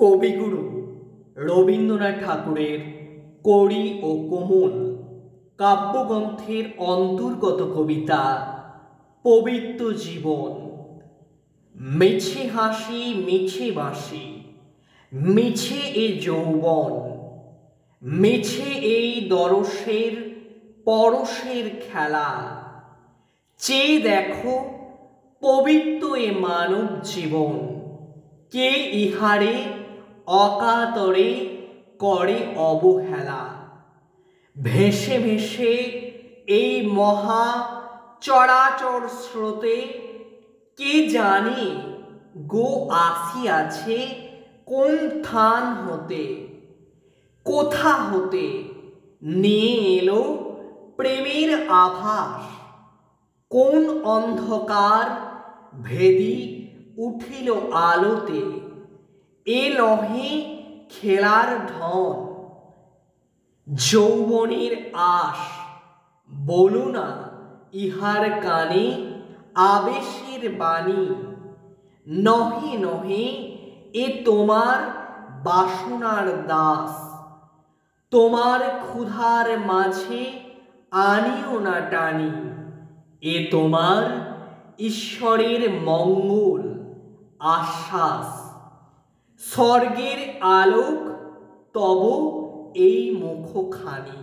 কবিগুরু রবীন্দ্রনাথ ঠাকুরের কড়ি ও কোমল কাব্যগ্রন্থের অন্তর্গত কবিতা পবিত্র জীবন। মিছে হাসি মিছে বাঁশি, মিছে এ যৌবন, মিছে এই দরসের পরশের খেলা। চেয়ে দেখো পবিত্র এ মানব জীবন, কে ইহারে অকাতরে করে অবহেলা। ভেসে ভেসে এই মহা চরাচর স্রোতে কে জানে গো আসিয়াছে কোন থান হতে, কোথা হতে নিয়ে এলো প্রেমের আভাস। কোন অন্ধকার ভেদি উঠিল আলোতে, এ নহে খেলার ঢং যৌবনের আশ। বলো না ইহার কানে আবেশের বাণী, নহে নহে এ তোমার বাসনার দাস। তোমার ক্ষুধার মাঝে আনিও না টানি, এ তোমার ঈশ্বরের মঙ্গল আশ্বাস। স্বর্গের আলোক তব এই মুখখানি।